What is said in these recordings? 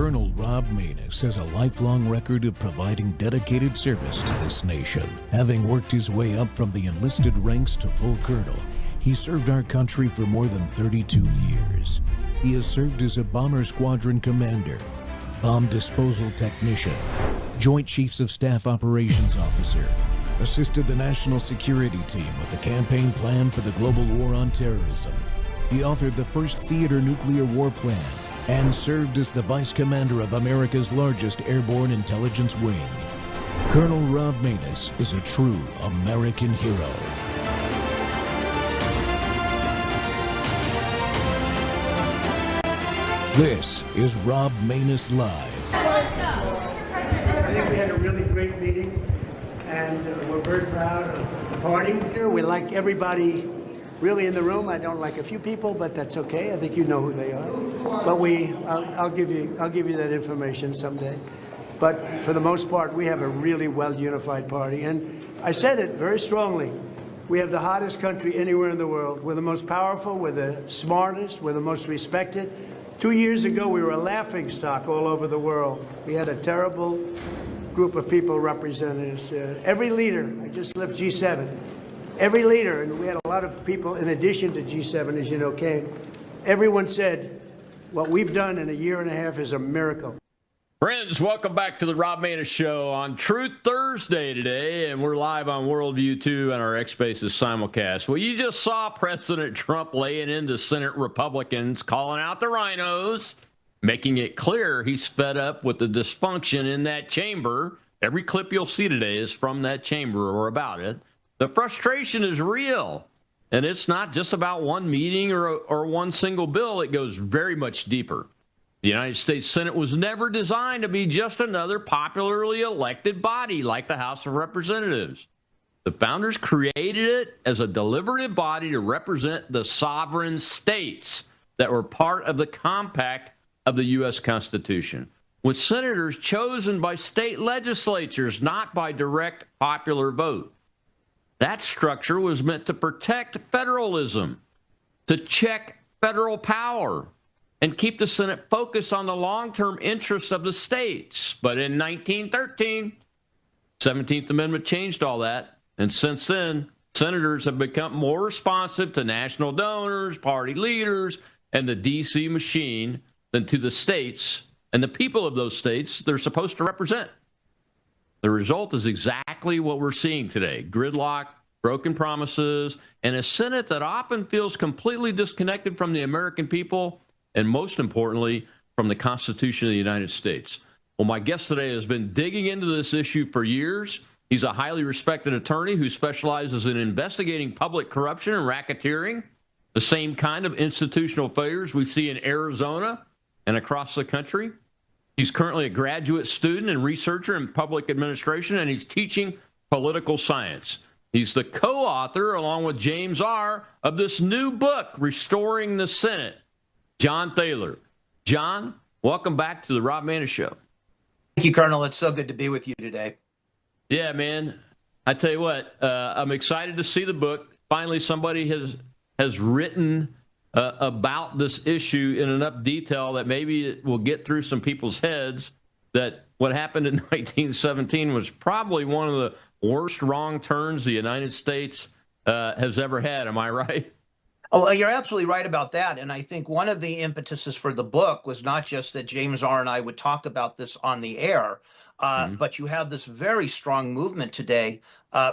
Colonel Rob Maness has a lifelong record of providing dedicated service to this nation. Having worked his way up from the enlisted ranks to full colonel, he served our country for more than 32 years. He has served as a bomber squadron commander, bomb disposal technician, Joint Chiefs of Staff Operations Officer, assisted the National Security Team with the campaign plan for the global war on terrorism. He authored the first theater nuclear war plan and served as the Vice Commander of America's largest airborne intelligence wing. Colonel Rob Maness is a true American hero. This is Rob Maness Live. I think we had a really great meeting, and we're very proud of the party here. We like everybody really in the room. I don't like a few people, but that's okay. I think you know who they are. But I'll give you that information someday. But for the most part, we have a really well-unified party. And I said it very strongly. We have the hottest country anywhere in the world. We're the most powerful, we're the smartest, we're the most respected. 2 years ago, we were a laughingstock all over the world. We had a terrible group of people representing us. Every leader, I just left G7, every leader, and we had a lot of people in addition to G7, as you know, came. Everyone said, what we've done in a year and a half is a miracle. Friends, welcome back to the Rob Maness Show on Truth Thursday today, and we're live on Worldview 2 and our X Spaces simulcast. Well, you just saw President Trump laying into Senate Republicans, calling out the rhinos, making it clear he's fed up with the dysfunction in that chamber. Every clip you'll see today is from that chamber or about it. The frustration is real, and it's not just about one meeting or one single bill. It goes very much deeper. The United States Senate was never designed to be just another popularly elected body like the House of Representatives. The founders created it as a deliberative body to represent the sovereign states that were part of the compact of the U.S. Constitution, with senators chosen by state legislatures, not by direct popular vote. That structure was meant to protect federalism, to check federal power, and keep the Senate focused on the long-term interests of the states. But in 1913, 17th Amendment changed all that. And since then, senators have become more responsive to national donors, party leaders, and the D.C. machine than to the states and the people of those states they're supposed to represent. The result is exactly what we're seeing today: gridlock, broken promises, and a Senate that often feels completely disconnected from the American people, and most importantly, from the Constitution of the United States. Well, my guest today has been digging into this issue for years. He's a highly respected attorney who specializes in investigating public corruption and racketeering, the same kind of institutional failures we see in Arizona and across the country. He's currently a graduate student and researcher in public administration, and he's teaching political science. He's the co-author, along with James R., of this new book, Restoring the Senate. John Thaler. John, welcome back to the Rob Maness Show. Thank you, Colonel. It's so good to be with you today. Yeah, man. I tell you what, I'm excited to see the book. Finally, somebody has written about this issue in enough detail that maybe it will get through some people's heads that what happened in 1917 was probably one of the worst wrong turns the United States has ever had. Am I right? Oh, well, you're absolutely right about that. And I think one of the impetuses for the book was not just that James R. and I would talk about this on the air, but you have this very strong movement today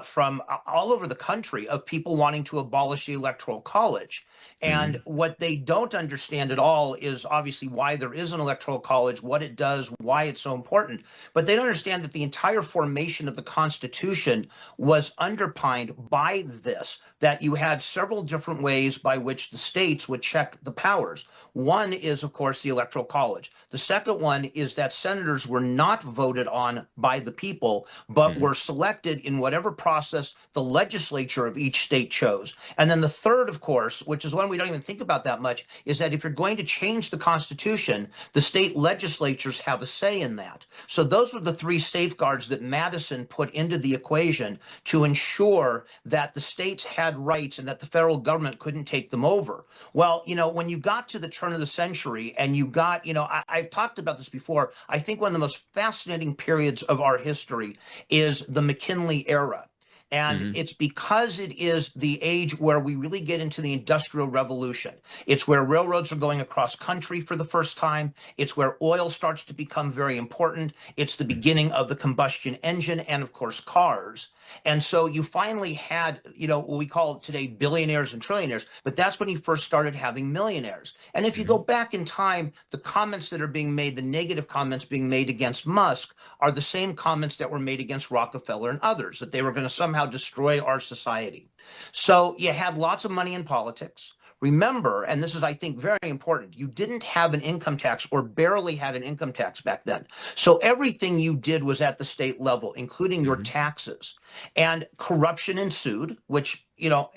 from all over the country of people wanting to abolish the Electoral College. And what they don't understand at all is obviously why there is an Electoral College, what it does, why it's so important. But they don't understand that the entire formation of the Constitution was underpinned by this, that you had several different ways by which the states would check the powers. One is, of course, the Electoral College. The second one is that senators were not voted on by the people, but were selected in whatever process the legislature of each state chose. And then the third, of course, which is one we don't even think about that much, is that if you're going to change the Constitution, the state legislatures have a say in that. So those were the three safeguards that Madison put into the equation to ensure that the states had rights and that the federal government couldn't take them over. Well, when you got to the turn of the century and you got, I've talked about this before. I think one of the most fascinating periods of our history is the McKinley era. And it's because it is the age where we really get into the Industrial Revolution. It's where railroads are going across country for the first time. It's where oil starts to become very important. It's the beginning of the combustion engine and, of course, cars. And so you finally had, what we call today billionaires and trillionaires, but that's when you first started having millionaires. And if you go back in time, the comments that are being made, the negative comments being made against Musk are the same comments that were made against Rockefeller and others, that they were going to somehow destroy our society. So you had lots of money in politics. Remember, and this is, I think, very important, you didn't have an income tax or barely had an income tax back then. So everything you did was at the state level, including your taxes. And corruption ensued, which,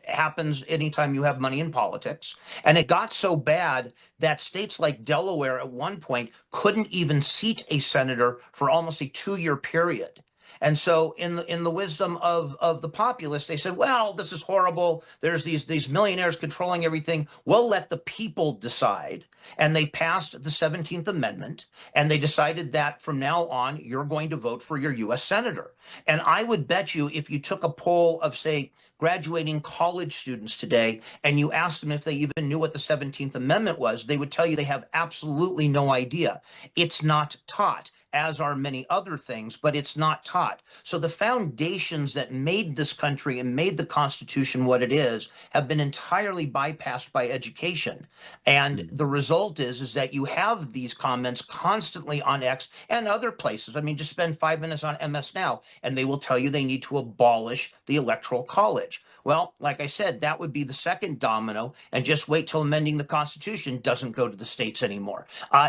happens anytime you have money in politics. And it got so bad that states like Delaware at one point couldn't even seat a senator for almost a 2-year period. And so in the wisdom of the populace, they said, well, this is horrible. There's these millionaires controlling everything. We'll let the people decide. And they passed the 17th Amendment, and they decided that from now on, you're going to vote for your U.S. senator. And I would bet you if you took a poll of, say, graduating college students today, and you asked them if they even knew what the 17th Amendment was, they would tell you they have absolutely no idea. It's not taught, as are many other things, but it's not taught. So the foundations that made this country and made the Constitution what it is have been entirely bypassed by education. And the result is that you have these comments constantly on X and other places. I mean, just spend 5 minutes on MS Now, and they will tell you they need to abolish the Electoral College. Well, like I said, that would be the second domino, and just wait till amending the Constitution doesn't go to the states anymore.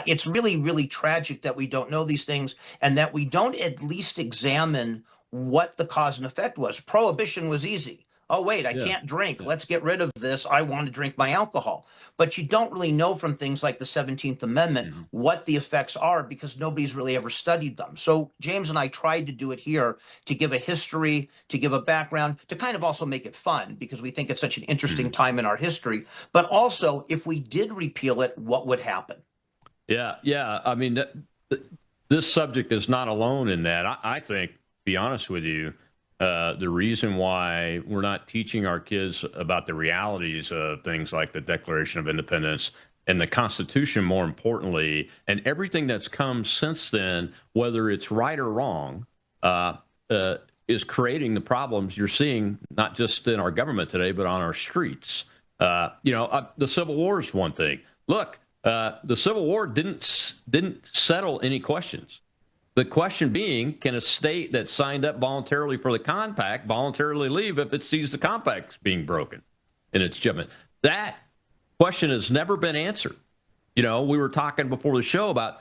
It's really, really tragic that we don't know these things and that we don't at least examine what the cause and effect was. Prohibition was easy. Oh, wait, I can't drink. Let's get rid of this. I want to drink my alcohol. But you don't really know from things like the 17th Amendment what the effects are because nobody's really ever studied them. So James and I tried to do it here to give a history, to give a background, to kind of also make it fun because we think it's such an interesting time in our history. But also, if we did repeal it, what would happen? Yeah. I mean, this subject is not alone in that. I think, to be honest with you, the reason why we're not teaching our kids about the realities of things like the Declaration of Independence and the Constitution, more importantly, and everything that's come since then, whether it's right or wrong, is creating the problems you're seeing, not just in our government today, but on our streets. The Civil War is one thing. Look, the Civil War didn't settle any questions. The question being, can a state that signed up voluntarily for the compact voluntarily leave if it sees the compact's being broken in its judgment? That question has never been answered. We were talking before the show about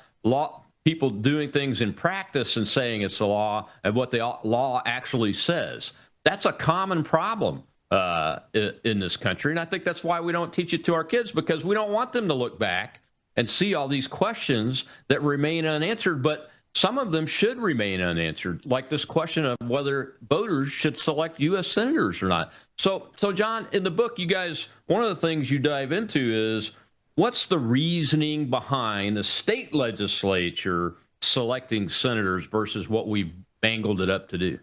people doing things in practice and saying it's a law and what the law actually says. That's a common problem in this country. And I think that's why we don't teach it to our kids, because we don't want them to look back and see all these questions that remain unanswered. But some of them should remain unanswered, like this question of whether voters should select U.S. senators or not. So, John, in the book, you guys, one of the things you dive into is what's the reasoning behind the state legislature selecting senators versus what we've bangled it up to do?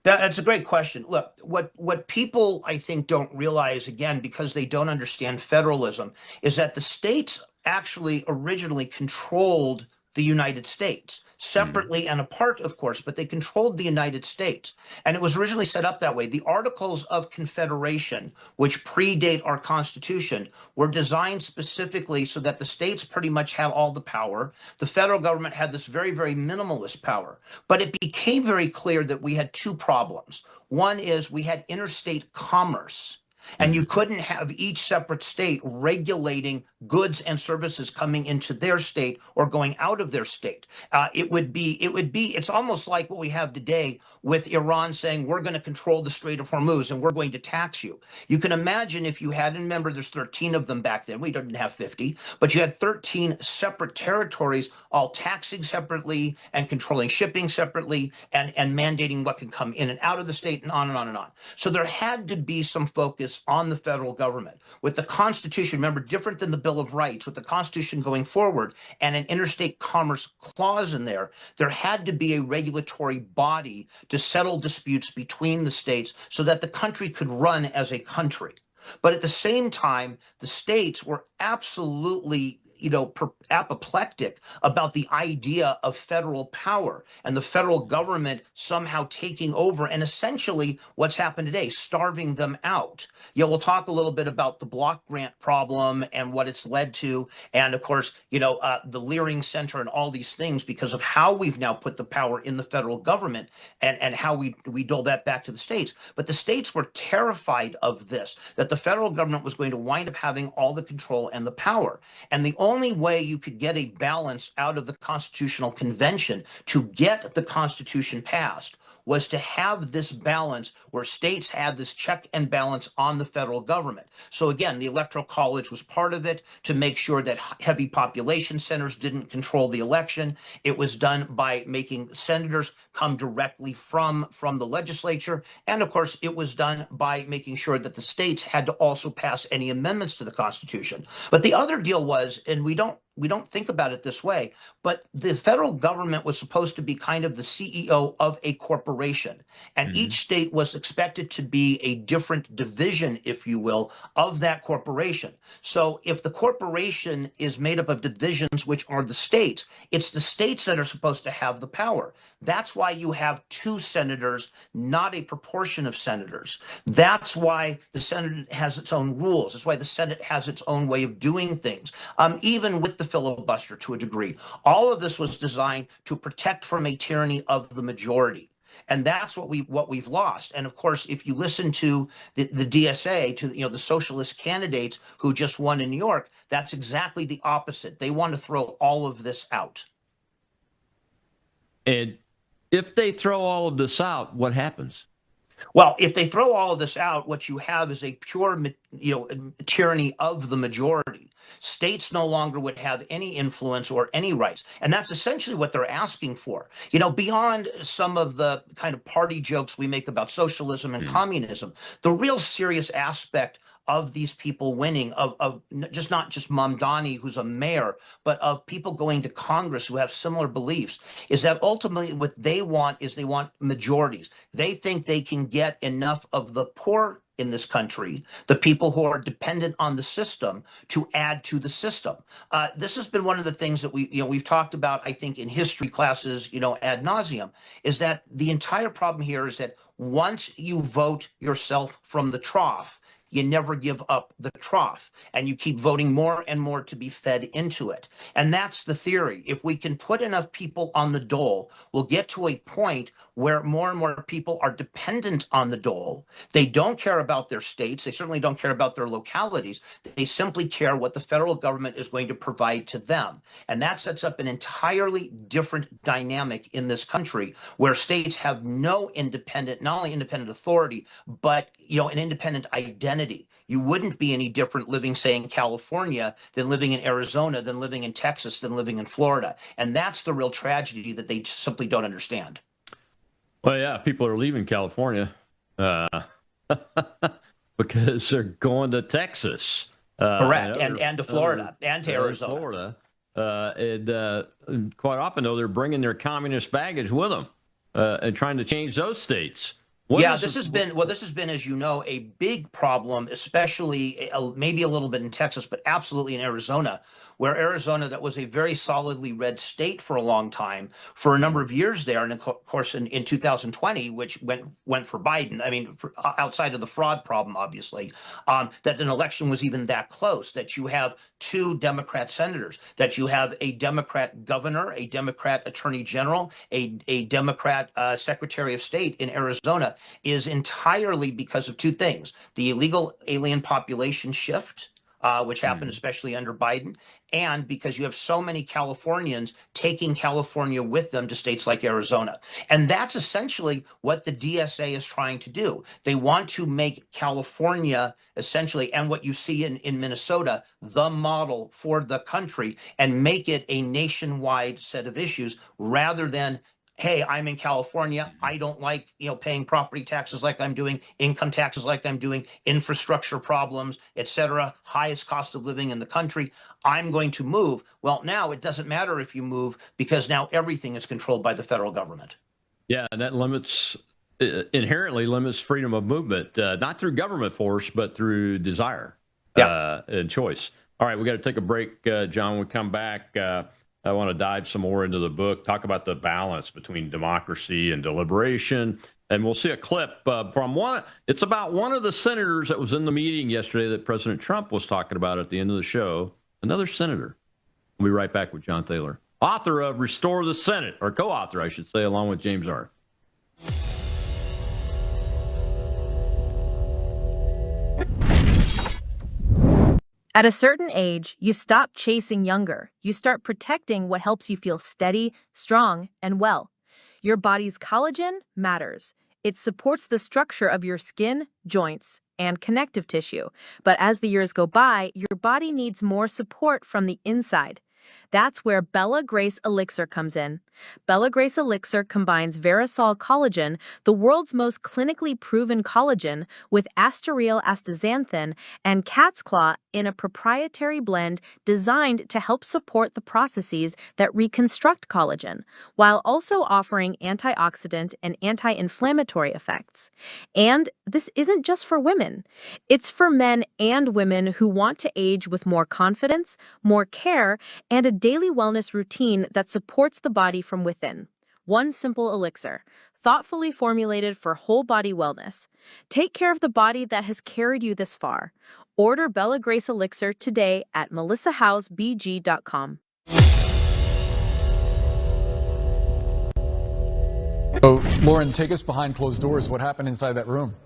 That's a great question. Look, what people, I think, don't realize, again, because they don't understand federalism, is that the states actually originally controlled the United States, separately and apart, of course, but they controlled the United States. And it was originally set up that way. The Articles of Confederation, which predate our Constitution, were designed specifically so that the states pretty much had all the power. The federal government had this very, very minimalist power. But it became very clear that we had two problems. One is we had interstate commerce. And you couldn't have each separate state regulating goods and services coming into their state or going out of their state. It's almost like what we have today with Iran saying, we're going to control the Strait of Hormuz and we're going to tax you. You can imagine if you had, and remember, there's 13 of them back then. We didn't have 50, but you had 13 separate territories, all taxing separately and controlling shipping separately and mandating what can come in and out of the state and on and on and on. So there had to be some focus on the federal government. With the Constitution, remember, different than the Bill of Rights, with the Constitution going forward and an interstate commerce clause in there, there had to be a regulatory body to settle disputes between the states so that the country could run as a country. But at the same time, the states were absolutely apoplectic about the idea of federal power and the federal government somehow taking over and essentially what's happened today, starving them out. We'll talk a little bit about the block grant problem and what it's led to. And of course, the Leering Center and all these things because of how we've now put the power in the federal government and how we dole that back to the states. But the states were terrified of this, that the federal government was going to wind up having all the control and the power. And the only way you could get a balance out of the Constitutional Convention to get the Constitution passed was to have this balance where states had this check and balance on the federal government. So again, the Electoral College was part of it to make sure that heavy population centers didn't control the election. It was done by making senators come directly from the legislature. And of course, it was done by making sure that the states had to also pass any amendments to the Constitution. But the other deal was, and we don't think about it this way, but the federal government was supposed to be kind of the CEO of a corporation. And each state was expected to be a different division, if you will, of that corporation. So if the corporation is made up of divisions, which are the states, it's the states that are supposed to have the power. That's why you have 2 senators, not a proportion of senators. That's why the Senate has its own rules. That's why the Senate has its own way of doing things, even with the filibuster to a degree. All of this was designed to protect from a tyranny of the majority. And that's what we've lost. And of course, if you listen to the DSA, to the socialist candidates who just won in New York, that's exactly the opposite. They want to throw all of this out. And if they throw all of this out, what happens? Well, if they throw all of this out, what you have is a pure, tyranny of the majority. States no longer would have any influence or any rights. And that's essentially what they're asking for. Beyond some of the kind of party jokes we make about socialism and communism, the real serious aspect of these people winning, of not just Mamdani, who's a mayor, but of people going to Congress who have similar beliefs, is that ultimately what they want is they want majorities. They think they can get enough of the poor in this country, the people who are dependent on the system, to add to the system. This has been one of the things that we've talked about, I think, in history classes, ad nauseum, is that the entire problem here is that once you vote yourself from the trough, you never give up the trough, and you keep voting more and more to be fed into it. And that's the theory. If we can put enough people on the dole, we'll get to a point where more and more people are dependent on the dole. They don't care about their states. They certainly don't care about their localities. They simply care what the federal government is going to provide to them. And that sets up an entirely different dynamic in this country, where states have no independent, not only independent authority, but an independent identity. You wouldn't be any different living, say, in California than living in Arizona, than living in Texas, than living in Florida. And that's the real tragedy that they simply don't understand. Well, yeah, people are leaving California because they're going to Texas. Correct, and to Florida, and to Arizona. And quite often, though, they're bringing their communist baggage with them and trying to change those states. This has been, as you know, a big problem, especially maybe a little bit in Texas, but absolutely in Arizona, where Arizona, that was a very solidly red state for a long time, for a number of years there, and of course in 2020, which went for Biden. I mean, outside of the fraud problem, obviously, that an election was even that close, that you have 2 Democrat senators, that you have a Democrat governor, a Democrat attorney general, a Democrat secretary of state in Arizona, is entirely because of 2 things: the illegal alien population shift, which happened especially under Biden, and because you have so many Californians taking California with them to states like Arizona. And that's essentially what the DSA is trying to do. They want to make California essentially, and what you see in Minnesota, the model for the country, and make it a nationwide set of issues, rather than, hey, I'm in California, I don't like, paying property taxes like I'm doing, income taxes like I'm doing, infrastructure problems, et cetera, highest cost of living in the country, I'm going to move. Well, now it doesn't matter if you move, because now everything is controlled by the federal government. Yeah, and that inherently limits freedom of movement, not through government force, but through desire and choice. All right, we got to take a break, John. When we come back, I want to dive some more into the book, talk about the balance between democracy and deliberation. And we'll see a clip from one. It's about one of the senators that was in the meeting yesterday that President Trump was talking about at the end of the show. Another senator. We'll be right back with John Thaler, author of Restore the Senate, or co-author, I should say, along with James Arnn. At a certain age, you stop chasing younger. You start protecting what helps you feel steady, strong, and well. Your body's collagen matters. It supports the structure of your skin, joints, and connective tissue. But as the years go by, your body needs more support from the inside. That's where Bella Grace Elixir comes in. Bella Grace Elixir combines Verisol collagen, the world's most clinically proven collagen, with Asteryl astaxanthin and cat's claw in a proprietary blend designed to help support the processes that reconstruct collagen, while also offering antioxidant and anti-inflammatory effects. And this isn't just for women. It's for men and women who want to age with more confidence, more care, and a daily wellness routine that supports the body from within. One simple elixir, thoughtfully formulated for whole body wellness. Take care of the body that has carried you this far. Order Bella Grace Elixir today at melissahousebg.com. So, Lauren, take us behind closed doors. What happened inside that room?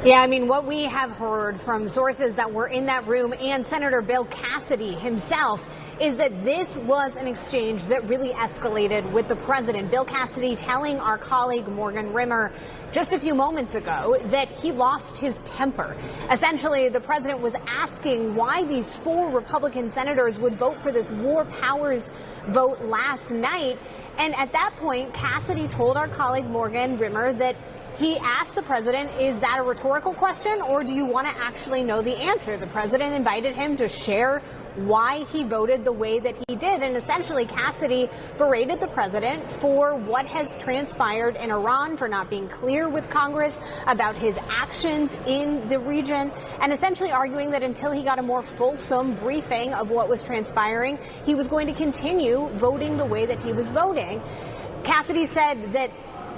Yeah, I mean, what we have heard from sources that were in that room and Senator Bill Cassidy himself is that this was an exchange that really escalated with the president. Bill Cassidy telling our colleague Morgan Rimmer just a few moments ago that he lost his temper. Essentially, the president was asking why these 4 Republican senators would vote for this war powers vote last night. And at that point, Cassidy told our colleague Morgan Rimmer that he asked the president, is that a rhetorical question, or do you want to actually know the answer? The president invited him to share why he voted the way that he did. And essentially, Cassidy berated the president for what has transpired in Iran, for not being clear with Congress about his actions in the region, and essentially arguing that until he got a more fulsome briefing of what was transpiring, he was going to continue voting the way that he was voting. Cassidy said that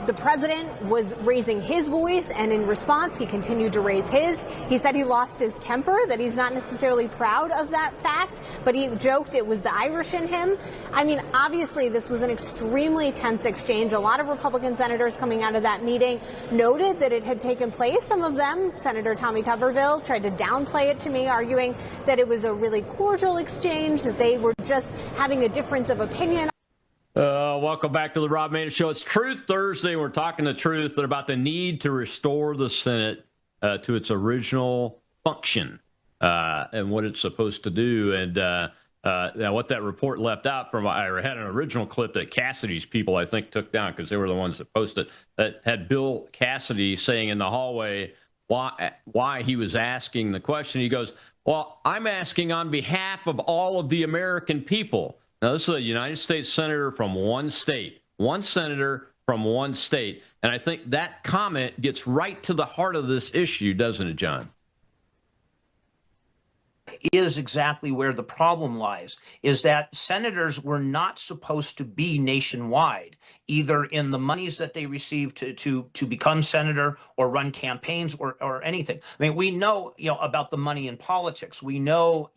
the president was raising his voice, and in response, he continued to raise his. He said he lost his temper, that he's not necessarily proud of that fact, but he joked it was the Irish in him. I mean, obviously, this was an extremely tense exchange. A lot of Republican senators coming out of that meeting noted that it had taken place. Some of them, Senator Tommy Tuberville, tried to downplay it to me, arguing that it was a really cordial exchange, that they were just having a difference of opinion. Welcome back to the Rob Maness Show. It's Truth Thursday. We're talking the truth about the need to restore the Senate to its original function and what it's supposed to do. And now what that report left out from, I had an original clip that Cassidy's people, I think, took down because they were the ones that posted, that had Bill Cassidy saying in the hallway why he was asking the question. He goes, well, I'm asking on behalf of all of the American people. Now, this is a United States senator from one state, one senator from one state. And I think that comment gets right to the heart of this issue, doesn't it, John? is exactly where the problem lies, is that senators were not supposed to be nationwide, either in the monies that they receive to become senator or run campaigns or anything. I mean, we know, about the money in politics. We know,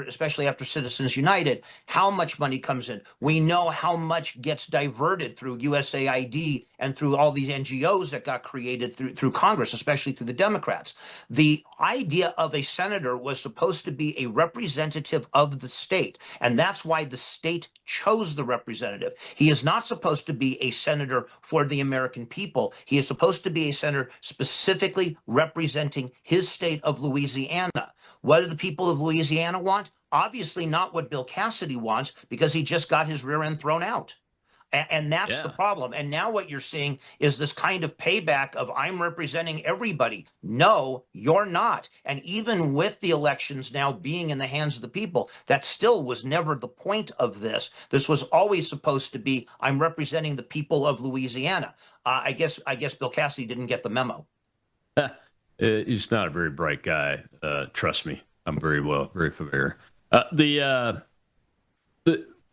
especially after Citizens United, how much money comes in. We know how much gets diverted through USAID and through all these NGOs that got created through Congress, especially through the Democrats. The idea of a senator was supposed to be a representative of the state, and that's why the state chose the representative. He is not supposed to be a senator for the American people. He is supposed to be a senator specifically representing his state of Louisiana. What do the people of Louisiana want? Obviously not what Bill Cassidy wants, because he just got his rear end thrown out. And that's the problem. And now what you're seeing is this kind of payback of I'm representing everybody. No, you're not. And even with the elections now being in the hands of the people, that still was never the point of this. This was always supposed to be I'm representing the people of Louisiana. I guess Bill Cassidy didn't get the memo. He's not a very bright guy. Trust me, I'm very familiar.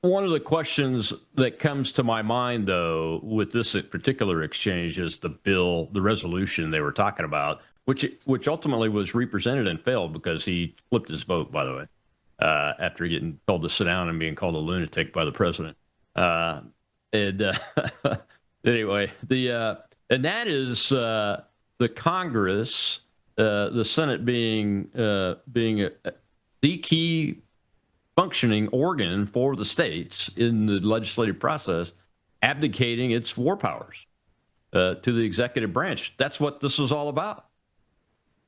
One of the questions that comes to my mind, though, with this particular exchange is the resolution they were talking about, which ultimately was represented and failed because he flipped his vote, by the way, after getting told to sit down and being called a lunatic by the president. Anyway, and that is the Congress, the Senate being the key functioning organ for the states in the legislative process, abdicating its war powers to the executive branch. That's what this is all about.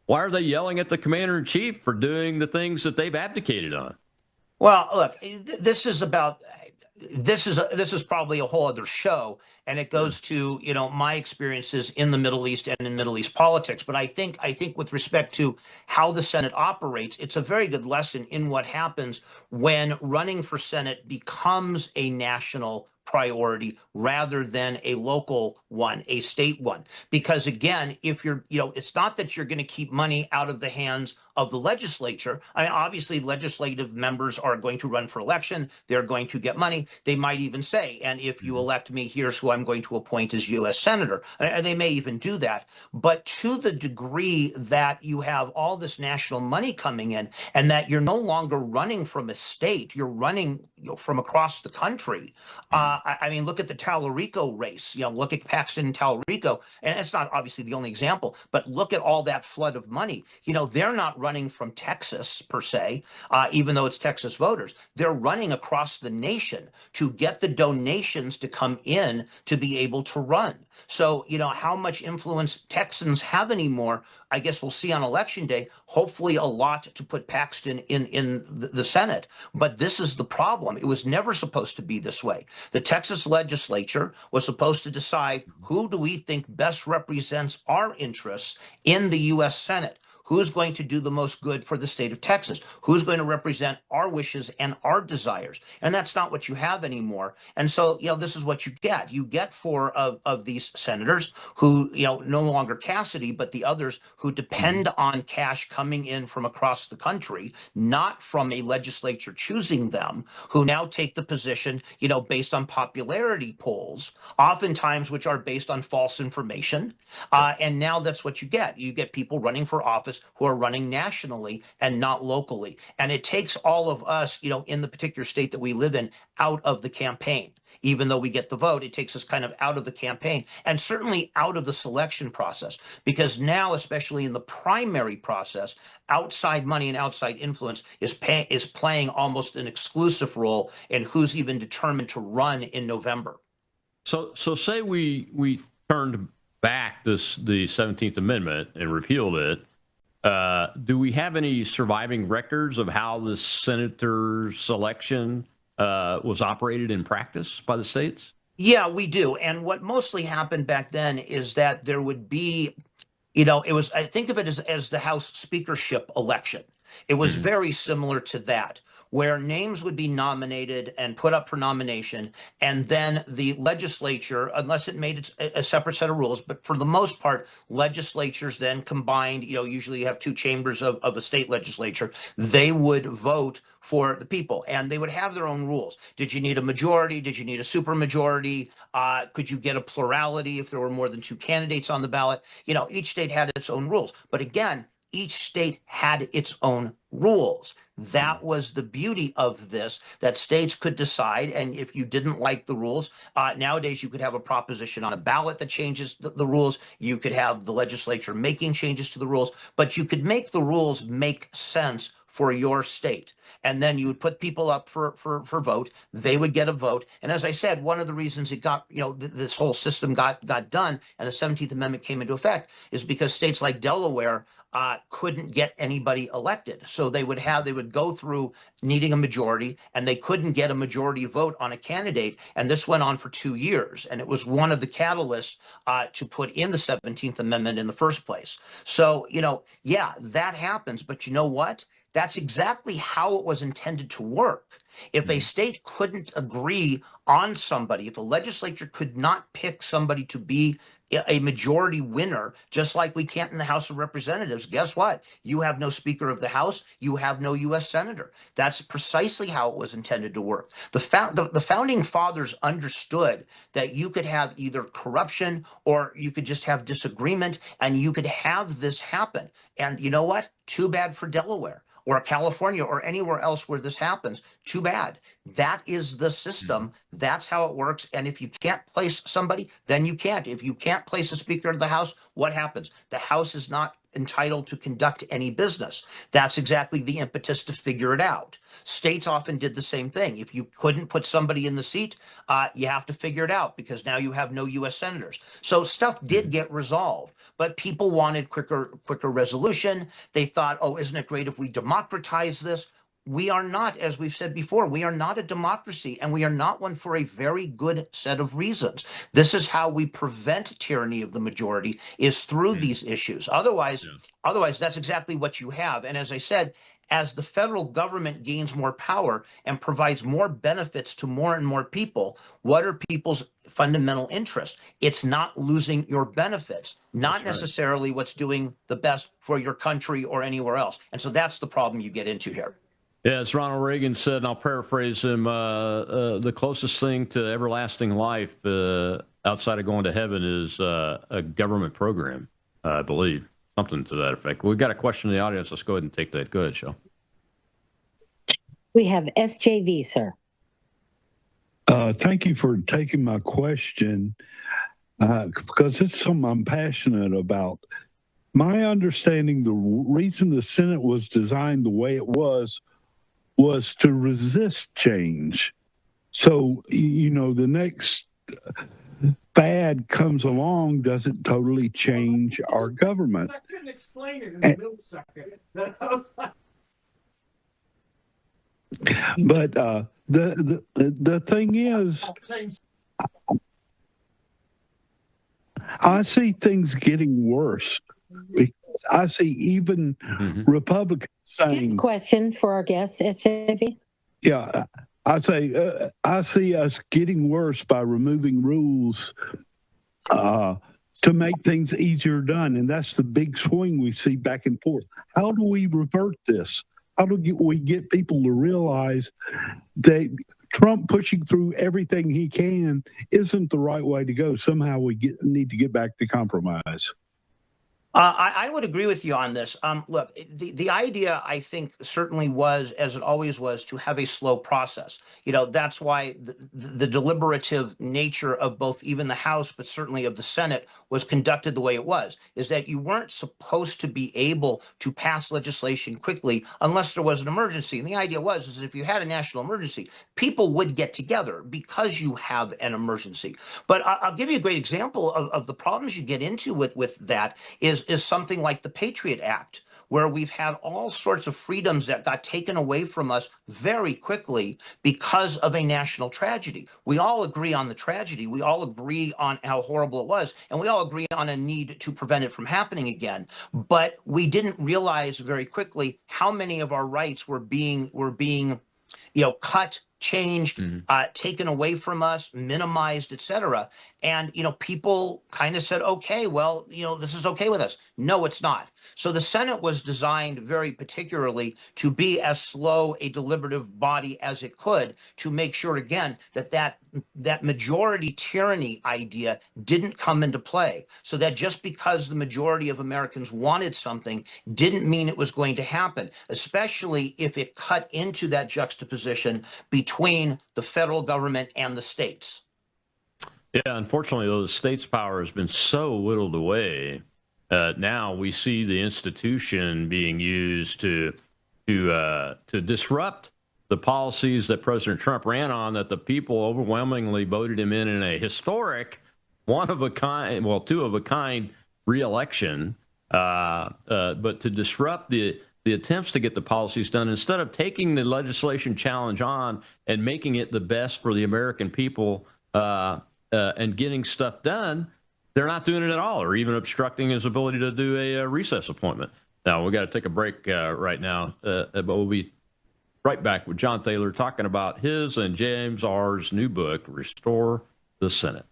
Why are they yelling at the commander-in-chief for doing the things that they've abdicated on? Well, look, this is probably a whole other show, and it goes to my experiences in the Middle East and in Middle East politics. But I think with respect to how the Senate operates, it's a very good lesson in what happens when running for Senate becomes a national priority rather than a local one, a state one. Because again, if you're, it's not that you're going to keep money out of the hands of the legislature. I mean, obviously, legislative members are going to run for election. They're going to get money. They might even say, and if you elect me, here's who I'm going to appoint as U.S. Senator. And they may even do that. But to the degree that you have all this national money coming in and that you're no longer running from a state, you're running from across the country. I mean, look at the Talarico race. Look at Paxton and Talarico. And it's not obviously the only example, but look at all that flood of money. They're not running from Texas per se, even though it's Texas voters. They're running across the nation to get the donations to come in to be able to run. So, how much influence Texans have anymore, I guess we'll see on election day. Hopefully a lot to put Paxton in the Senate. But this is the problem. It was never supposed to be this way. The Texas legislature was supposed to decide who do we think best represents our interests in the U.S. Senate. Who's going to do the most good for the state of Texas? Who's going to represent our wishes and our desires? And that's not what you have anymore. And so, this is what you get. You get four of these senators who, no longer Cassidy, but the others who depend on cash coming in from across the country, not from a legislature choosing them, who now take the position, based on popularity polls, oftentimes which are based on false information. And now that's what you get. You get people running for office who are running nationally and not locally. And it takes all of us, in the particular state that we live in, out of the campaign. Even though we get the vote, it takes us kind of out of the campaign and certainly out of the selection process. Because now, especially in the primary process, outside money and outside influence is playing almost an exclusive role in who's even determined to run in November. So say we turned back the 17th Amendment and repealed it. Do we have any surviving records of how the senator selection was operated in practice by the states? Yeah, we do. And what mostly happened back then is that there would be, I think of it as the House speakership election. It was very similar to that, where names would be nominated and put up for nomination, and then the legislature, unless it made a separate set of rules, but for the most part, legislatures then combined, usually you have two chambers of a state legislature, they would vote for the people, and they would have their own rules. Did you need a majority? Did you need a supermajority? Could you get a plurality if there were more than two candidates on the ballot? Each state had its own rules. But again, each state had its own rules. That was the beauty of this, that states could decide. And if you didn't like the rules, nowadays you could have a proposition on a ballot that changes the rules. You could have the legislature making changes to the rules, but you could make the rules make sense for your state. And then you would put people up for vote. They would get a vote. And as I said, one of the reasons it got, this whole system got done and the 17th Amendment came into effect is because states like Delaware couldn't get anybody elected. So they would go through needing a majority, and they couldn't get a majority vote on a candidate. And this went on for 2 years. And it was one of the catalysts to put in the 17th Amendment in the first place. So, yeah, that happens. But you know what? That's exactly how it was intended to work. If a state couldn't agree on somebody, if the legislature could not pick somebody to be a majority winner, just like we can't in the House of Representatives, guess what? You have no Speaker of the House, you have no U.S. Senator. That's precisely how it was intended to work. The Founding Fathers understood that you could have either corruption or you could just have disagreement, and you could have this happen. And you know what? Too bad for Delaware or California or anywhere else where this happens. Too bad. That is the system. That's how it works. And if you can't place somebody, then you can't. If you can't place a Speaker of the House, what happens? The House is not entitled to conduct any business. That's exactly the impetus to figure it out. States often did the same thing. If you couldn't put somebody in the seat, you have to figure it out because now you have no U.S. senators. So stuff did get resolved, but people wanted quicker resolution. They thought, oh, isn't it great if we democratize this? We are not, as we've said before, we are not a democracy, and we are not one for a very good set of reasons. This is how we prevent tyranny of the majority, is through these issues. Otherwise, that's exactly what you have. And as I said, as the federal government gains more power and provides more benefits to more and more people, what are people's fundamental interests? It's not losing your benefits, not necessarily what's doing the best for your country or anywhere else. And so that's the problem you get into here. Yeah, as Ronald Reagan said, and I'll paraphrase him, the closest thing to everlasting life outside of going to heaven is a government program, I believe. Something to that effect. We've got a question in the audience. Let's go ahead and take that. Go ahead, Shel. We have SJV, sir. Thank you for taking my question because it's something I'm passionate about. My understanding, the reason the Senate was designed the way it was to resist change. So, the next fad comes along doesn't totally change our government. I couldn't explain it in a millisecond. But the thing is, I see things getting worse. Because I see even Republicans saying. Question for our guest, SJV. Yeah, I see us getting worse by removing rules to make things easier done, and that's the big swing we see back and forth. How do we revert this? How do we get people to realize that Trump pushing through everything he can isn't the right way to go? Somehow we need to get back to compromise. I would agree with you on this. Look, the idea, I think, certainly was, as it always was, to have a slow process. That's why the deliberative nature of both even the House, but certainly of the Senate, was conducted the way it was, is that you weren't supposed to be able to pass legislation quickly unless there was an emergency. And the idea was that if you had a national emergency, people would get together because you have an emergency. But I'll give you a great example of the problems you get into with that is something like the Patriot Act, where we've had all sorts of freedoms that got taken away from us very quickly because of a national tragedy. We all agree on the tragedy. We all agree on how horrible it was, and we all agree on a need to prevent it from happening again. But we didn't realize very quickly how many of our rights were being cut, changed, taken away from us, minimized, etc. And, people kind of said, okay, well, this is okay with us. No, it's not. So the Senate was designed very particularly to be as slow a deliberative body as it could, to make sure, again, that majority tyranny idea didn't come into play. So that just because the majority of Americans wanted something didn't mean it was going to happen, especially if it cut into that juxtaposition between the federal government and the states. Yeah, unfortunately, though, the state's power has been so whittled away. Now we see the institution being used to disrupt the policies that President Trump ran on, that the people overwhelmingly voted him in a historic, two-of-a-kind re-election. But to disrupt the attempts to get the policies done, instead of taking the legislation challenge on and making it the best for the American people and getting stuff done, they're not doing it at all, or even obstructing his ability to do a recess appointment. Now, we got to take a break right now, but we'll be right back with John Thaler talking about his and James R.'s new book, Restore the Senate.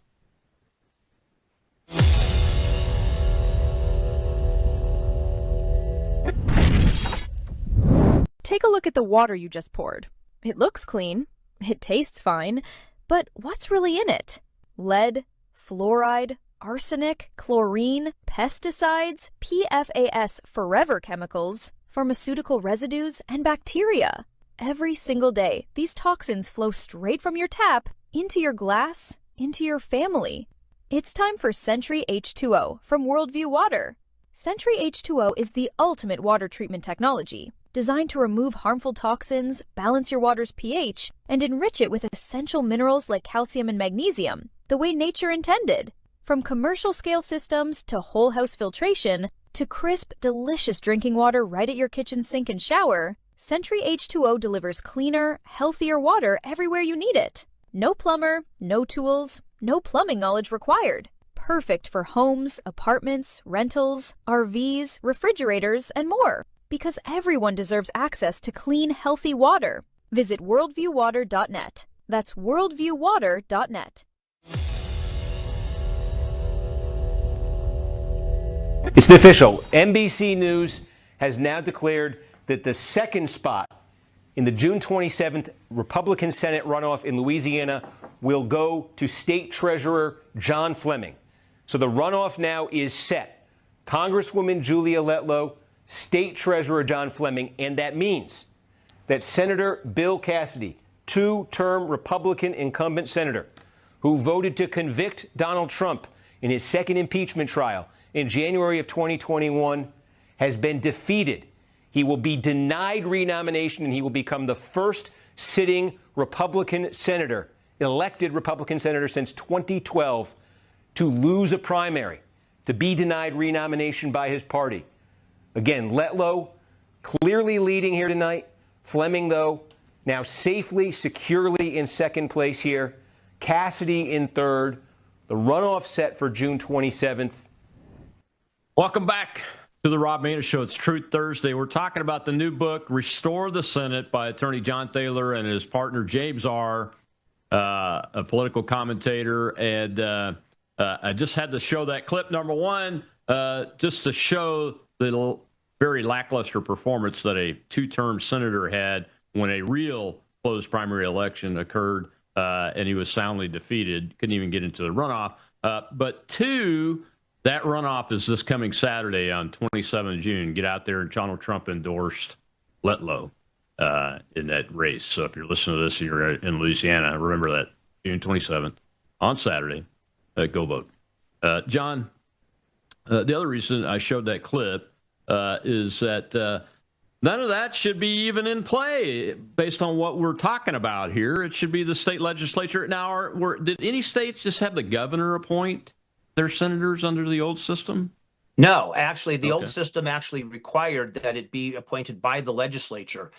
Take a look at the water you just poured. It looks clean. It tastes fine. But what's really in it? Lead, fluoride, arsenic, chlorine, pesticides, PFAS forever chemicals, pharmaceutical residues, and bacteria. Every single day, these toxins flow straight from your tap into your glass, into your family. It's time for Sentry H2O from Worldview Water. Sentry H2O is the ultimate water treatment technology, designed to remove harmful toxins, balance your water's pH, and enrich it with essential minerals like calcium and magnesium, the way nature intended. From commercial-scale systems to whole-house filtration to crisp, delicious drinking water right at your kitchen sink and shower, Sentry H2O delivers cleaner, healthier water everywhere you need it. No plumber, no tools, no plumbing knowledge required. Perfect for homes, apartments, rentals, RVs, refrigerators, and more. Because everyone deserves access to clean, healthy water. Visit worldviewwater.net. That's worldviewwater.net. It's official. NBC News has now declared that the second spot in the June 27th Republican Senate runoff in Louisiana will go to State Treasurer John Fleming. So the runoff now is set. Congresswoman Julia Letlow, State Treasurer John Fleming, and that means that Senator Bill Cassidy, two-term Republican incumbent senator who voted to convict Donald Trump in his second impeachment trial in January of 2021, has been defeated. He will be denied renomination, and he will become the first sitting Republican senator, elected Republican senator since 2012, to lose a primary, to be denied renomination by his party. Again, Letlow clearly leading here tonight. Fleming, though, now safely, securely in second place here. Cassidy in third. The runoff set for June 27th. Welcome back to the Rob Maness Show. It's Truth Thursday. We're talking about the new book, Restore the Senate, by attorney John Thaler and his partner James R., a political commentator. And I just had to show that clip, number one, just to show the very lackluster performance that a two-term senator had when a real closed primary election occurred, and he was soundly defeated, couldn't even get into the runoff. But two, that runoff is this coming Saturday on 27 June. Get out there, and Donald Trump endorsed Letlow in that race. So if you're listening to this and you're in Louisiana, remember that, June 27th, on Saturday, go vote. John, the other reason I showed that clip is that none of that should be even in play based on what we're talking about here. It should be the state legislature. Now, did any states just have the governor appoint their senators under the old system? No, actually, the old Okay. system actually required that it be appointed by the legislature.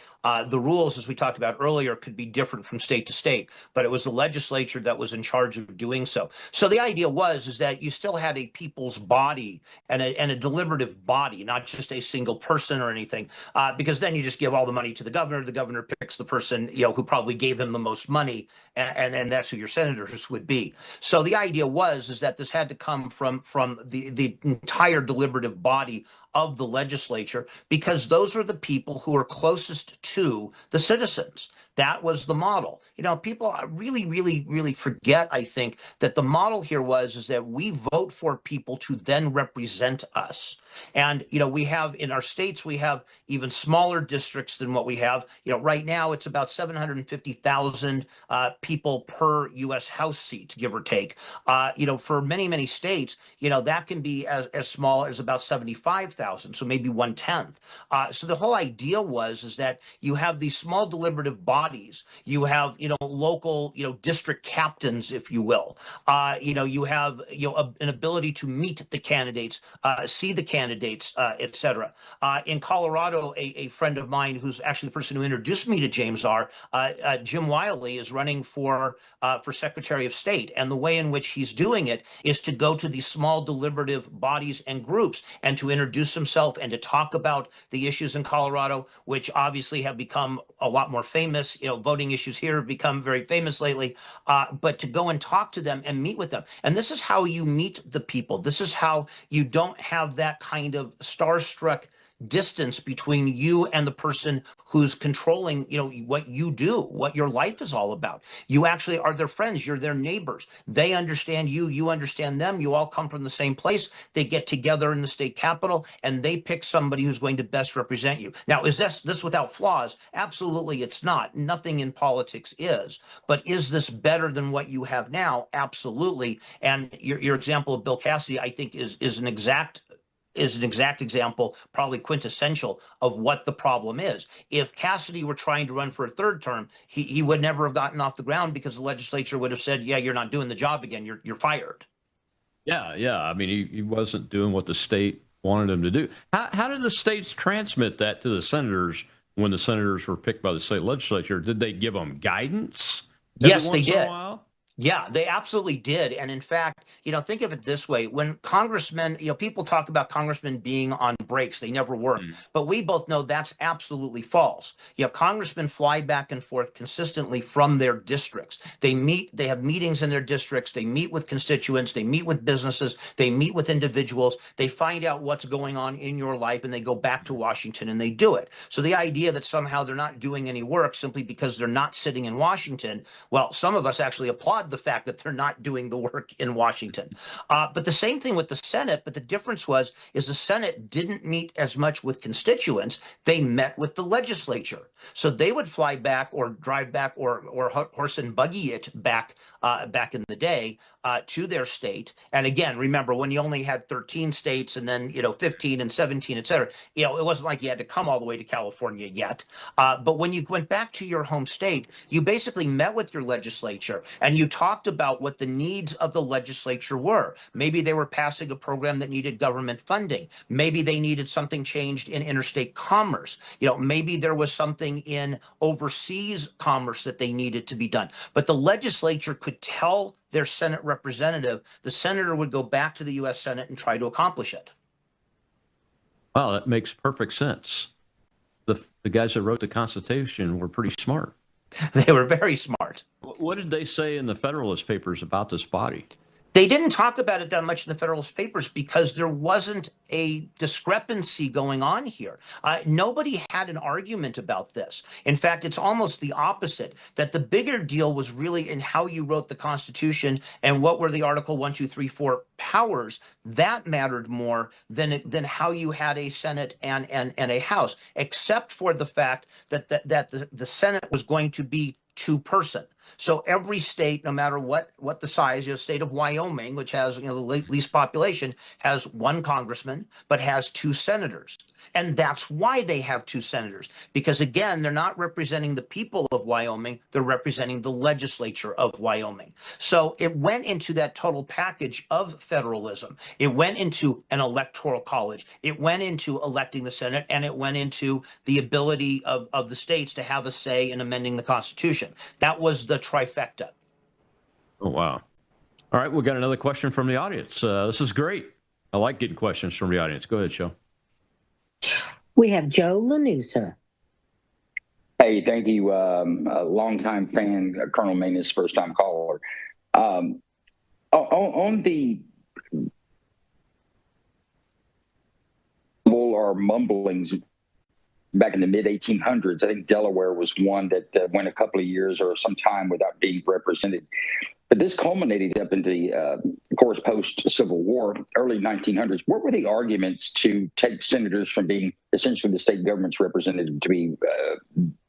The rules, as we talked about earlier, could be different from state to state, but it was the legislature that was in charge of doing so. So the idea is that you still had a people's body and a deliberative body, not just a single person or anything, because then you just give all the money to the governor. The governor picks the person, who probably gave him the most money, and that's who your senators would be. So the idea is that this had to come from the entire deliberative body of the legislature, because those are the people who are closest to the citizens. That was the model. People really, really, really forget, I think, that the model here is that we vote for people to then represent us. And, we have in our states, we have even smaller districts than what we have. Right now it's about 750,000 people per U.S. House seat, give or take. For many, many states, that can be as small as about 75,000, so maybe 1/10. So the whole idea is that you have these small deliberative bodies. You have, local, district captains, if you will. You have, an ability to meet the candidates, see the candidates, et cetera. In Colorado, a friend of mine who's actually the person who introduced me to James R., Jim Wiley, is running for Secretary of State. And the way in which he's doing it is to go to these small deliberative bodies and groups and to introduce himself and to talk about the issues in Colorado, which obviously have become a lot more famous. Voting issues here have become very famous lately, but to go and talk to them and meet with them. And this is how you meet the people. This is how you don't have that kind of starstruck distance between you and the person who's controlling, what you do, what your life is all about. You actually are their friends. You're their neighbors. They understand you. You understand them. You all come from the same place. They get together in the state capitol and they pick somebody who's going to best represent you. Now, is this without flaws? Absolutely, it's not. Nothing in politics is. But is this better than what you have now? Absolutely. And your example of Bill Cassidy, I think, is an exact example, probably quintessential, of what the problem is. If Cassidy were trying to run for a third term, he would never have gotten off the ground, because the legislature would have said, yeah, you're not doing the job again. You're fired. Yeah. I mean, he wasn't doing what the state wanted him to do. How did the states transmit that to the senators when the senators were picked by the state legislature? Did they give them guidance? Yes, they did. Yeah, they absolutely did. And in fact, think of it this way. When congressmen, people talk about congressmen being on breaks, they never work. But we both know that's absolutely false. Congressmen fly back and forth consistently from their districts. They have meetings in their districts. They meet with constituents. They meet with businesses. They meet with individuals. They find out what's going on in your life, and they go back to Washington and they do it. So the idea that somehow they're not doing any work simply because they're not sitting in Washington, well, some of us actually applaud the fact that they're not doing the work in Washington. But the same thing with the Senate. But the difference is the Senate didn't meet as much with constituents. They met with the legislature. So they would fly back or drive back or horse and buggy it back in the day to their state. And again, remember, when you only had 13 states and then 15 and 17, et cetera, it wasn't like you had to come all the way to California yet. But when you went back to your home state, you basically met with your legislature and you talked about what the needs of the legislature were. Maybe they were passing a program that needed government funding. Maybe they needed something changed in interstate commerce. Maybe there was something in overseas commerce that they needed to be done. But the legislature could tell their Senate representative, the senator would go back to the U.S. Senate and try to accomplish it. Well, that makes perfect sense. The guys that wrote the Constitution were pretty smart. They were very smart. What did they say in the Federalist Papers about this body? They didn't talk about it that much in the Federalist Papers because there wasn't a discrepancy going on here. Nobody had an argument about this. In fact, it's almost the opposite, that the bigger deal was really in how you wrote the Constitution and what were the Article 1, 2, 3, 4 powers. That mattered more than how you had a Senate and a House, except for the fact that the Senate was going to be two-person. So every state, no matter what the size, state of Wyoming, which has the least population, has one congressman, but has two senators. And that's why they have two senators, because again, they're not representing the people of Wyoming, they're representing the legislature of Wyoming. So it went into that total package of federalism. It went into an electoral college. It went into electing the Senate, and it went into the ability of the states to have a say in amending the Constitution. That was the trifecta. Oh, wow. All right, we got another question from the audience. This is great. I like getting questions from the audience. Go ahead, Joe. We have Joe Lanusa. Hey, thank you. A longtime fan, Colonel Manus, first-time caller. On the or mumblings back in the mid-1800s, I think Delaware was one that went a couple of years or some time without being represented. But this culminated up into the, of course, post-Civil War, early 1900s. What were the arguments to take senators from being essentially the state government's representative to be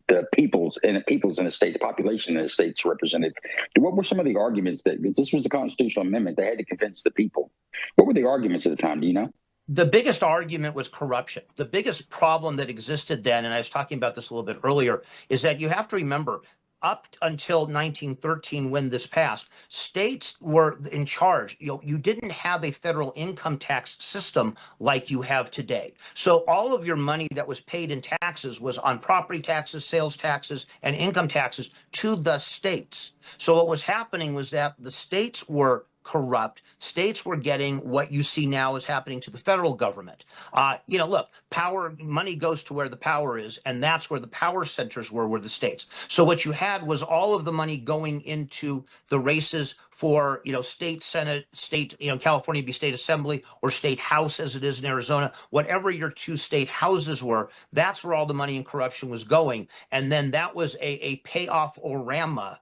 the people's in a state, the population in a state's represented? What were some of the arguments that this was a constitutional amendment? They had to convince the people. What were the arguments at the time? Do you know? The biggest argument was corruption. The biggest problem that existed then, and I was talking about this a little bit earlier, is that you have to remember, up until 1913, when this passed, states were in charge. You didn't have a federal income tax system like you have today. So all of your money that was paid in taxes was on property taxes, sales taxes, and income taxes to the states. So what was happening was that the states were corrupt. States were getting what you see now is happening to the federal government. Look, money goes to where the power is, and that's where the power centers were the states. So what you had was all of the money going into the races for, state Senate, state, California be state assembly or state house as it is in Arizona, whatever your two state houses were, that's where all the money and corruption was going. And then that was a payoff-orama.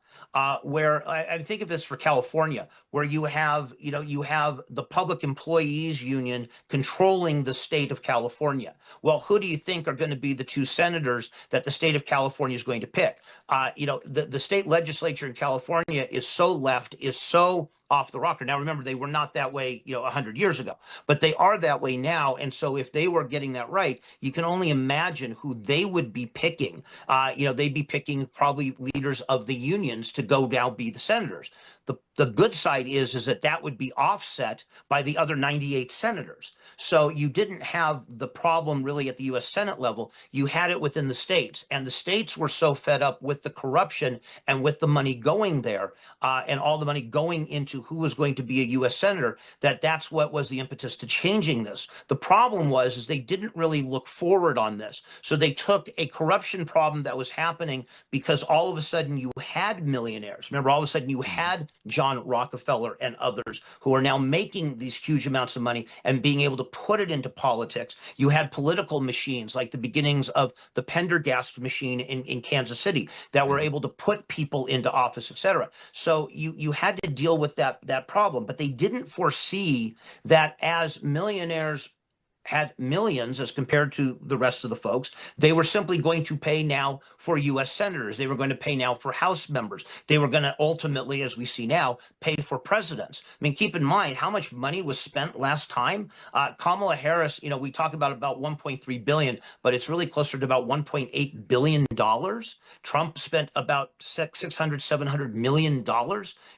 Where I think of this for California, where you have the Public Employees Union controlling the state of California. Well, who do you think are going to be the two senators that the state of California is going to pick? The state legislature in California is so left, is so off the rocker. Now, remember, they were not that way, 100 years ago, but they are that way now. And so if they were getting that right, you can only imagine who they would be picking. They'd be picking probably leaders of the unions to go down be the senators. The good side is that would be offset by the other 98 senators. So you didn't have the problem really at the U.S. Senate level. You had it within the states, and the states were so fed up with the corruption and with the money going there and all the money going into who was going to be a U.S. senator that's what was the impetus to changing this. The problem was they didn't really look forward on this. So they took a corruption problem that was happening because all of a sudden you had millionaires. Remember, all of a sudden you had John Rockefeller and others who are now making these huge amounts of money and being able to put it into politics. You had political machines like the beginnings of the Pendergast machine in Kansas City that were able to put people into office, et cetera. So you had to deal with that problem, but they didn't foresee that as millionaires had millions as compared to the rest of the folks, they were simply going to pay now for U.S. senators. They were going to pay now for House members. They were going to ultimately, as we see now, pay for presidents. I mean, keep in mind how much money was spent last time. Kamala Harris, we talk about 1.3 billion, but it's really closer to about $1.8 billion. Trump spent about $700 million.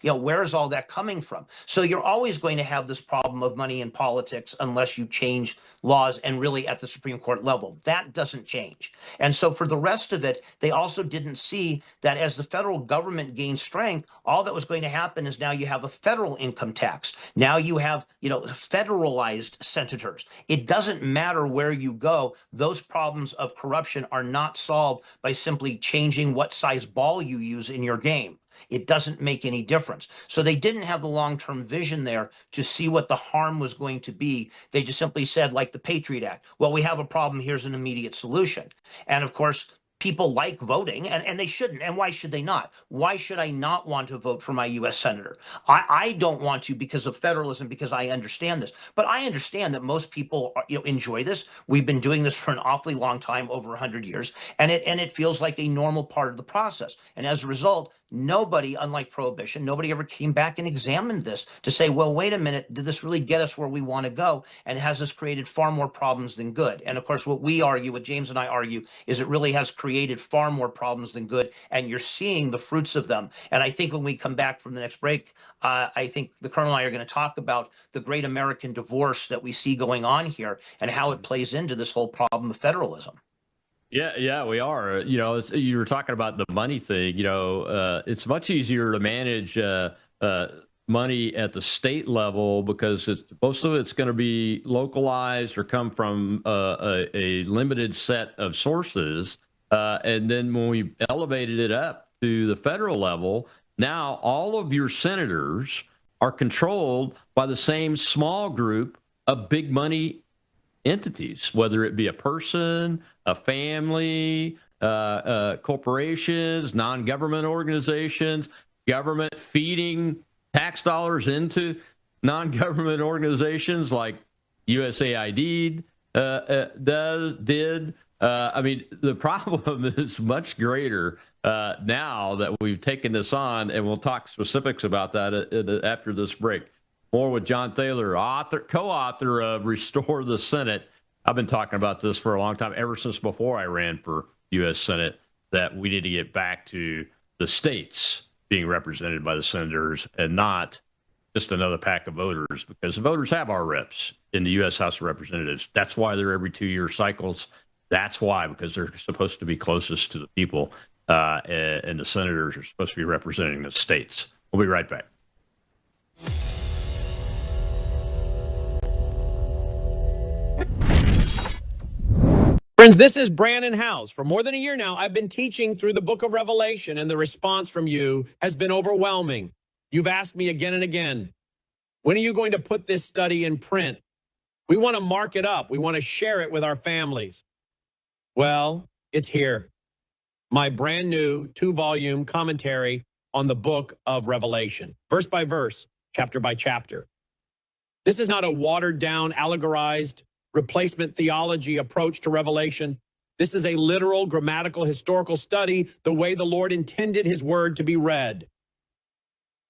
Where is all that coming from? So you're always going to have this problem of money in politics unless you change laws, and really at the Supreme Court level. That doesn't change. And so for the rest of it, they also didn't see that as the federal government gained strength, all that was going to happen is now you have a federal income tax. Now you have, federalized senators. It doesn't matter where you go. Those problems of corruption are not solved by simply changing what size ball you use in your game. It doesn't make any difference. So they didn't have the long-term vision there to see what the harm was going to be. They just simply said, like the Patriot Act, well, we have a problem, here's an immediate solution. And of course, people like voting, and they shouldn't. And why should they not? Why should I not want to vote for my U.S. senator? I don't want to because of federalism, because I understand this. But I understand that most people enjoy this. We've been doing this for an awfully long time, over 100 years, and it feels like a normal part of the process. And as a result, nobody, unlike Prohibition, nobody ever came back and examined this to say, well, wait a minute, did this really get us where we want to go? And has this created far more problems than good? And of course, what we argue, what James and I argue, is it really has created far more problems than good. And you're seeing the fruits of them. And I think when we come back from the next break, I think the Colonel and I are going to talk about the great American divorce that we see going on here and how it plays into this whole problem of federalism. Yeah, we are. You were talking about the money thing. It's much easier to manage money at the state level because most of it's going to be localized or come from a limited set of sources. And then when we elevated it up to the federal level, now all of your senators are controlled by the same small group of big money entities, whether it be a person, a family, corporations, non-government organizations, government feeding tax dollars into non-government organizations like USAID did. I mean, the problem is much greater now that we've taken this on, and we'll talk specifics about that after this break. More with John Thaler, co-author of Restore the Senate. I've been talking about this for a long time, ever since before I ran for U.S. Senate, that we need to get back to the states being represented by the senators and not just another pack of voters, because the voters have our reps in the U.S. House of Representatives. That's why they're every 2-year cycles. That's why, because they're supposed to be closest to the people, and the senators are supposed to be representing the states. We'll be right back. Friends, this is Brandon Howes. For more than a year now, I've been teaching through the book of Revelation, and the response from you has been overwhelming. You've asked me again and again, when are you going to put this study in print? We want to mark it up. We want to share it with our families. Well, it's here. My brand new 2-volume commentary on the book of Revelation, verse by verse, chapter by chapter. This is not a watered down, allegorized replacement theology approach to Revelation. This is a literal, grammatical, historical study, the way the Lord intended his word to be read.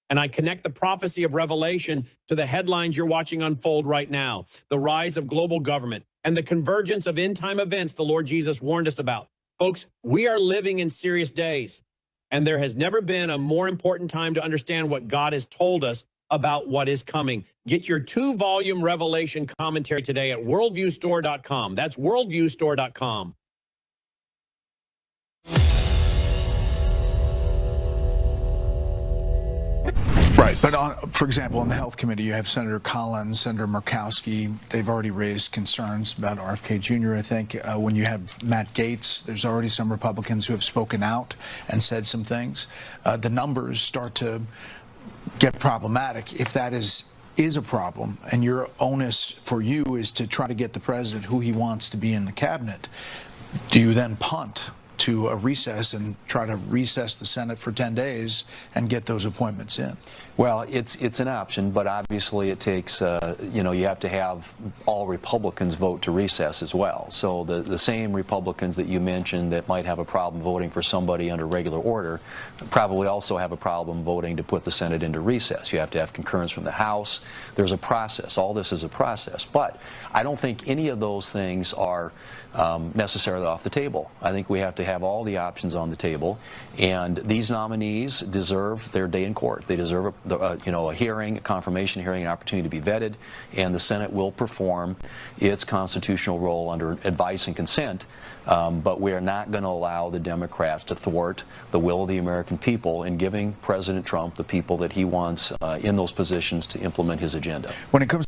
And I connect the prophecy of Revelation to the headlines you're watching unfold right now, the rise of global government and the convergence of end-time events the Lord Jesus warned us about. Folks, we are living in serious days, and there has never been a more important time to understand what God has told us about what is coming. Get your 2-volume Revelation commentary today at worldviewstore.com. That's worldviewstore.com. Right, but for example, on the Health Committee, you have Senator Collins, Senator Murkowski. They've already raised concerns about RFK Jr., I think. When you have Matt Gaetz, there's already some Republicans who have spoken out and said some things. The numbers start to get problematic if that is a problem, and your onus for you is to try to get the president who he wants to be in the cabinet. Do you then punt to a recess and try to recess the Senate for 10 days and get those appointments in? Well, it's an option, but obviously it takes, you have to have all Republicans vote to recess as well. So the same Republicans that you mentioned that might have a problem voting for somebody under regular order probably also have a problem voting to put the Senate into recess. You have to have concurrence from the House. There's a process. All this is a process. But I don't think any of those things are necessarily off the table. I think we have to have all the options on the table, and these nominees deserve their day in court. They deserve a hearing, a confirmation hearing, an opportunity to be vetted, and the Senate will perform its constitutional role under advice and consent. But we are not going to allow the Democrats to thwart the will of the American people in giving President Trump the people that he wants in those positions to implement his agenda. When it comes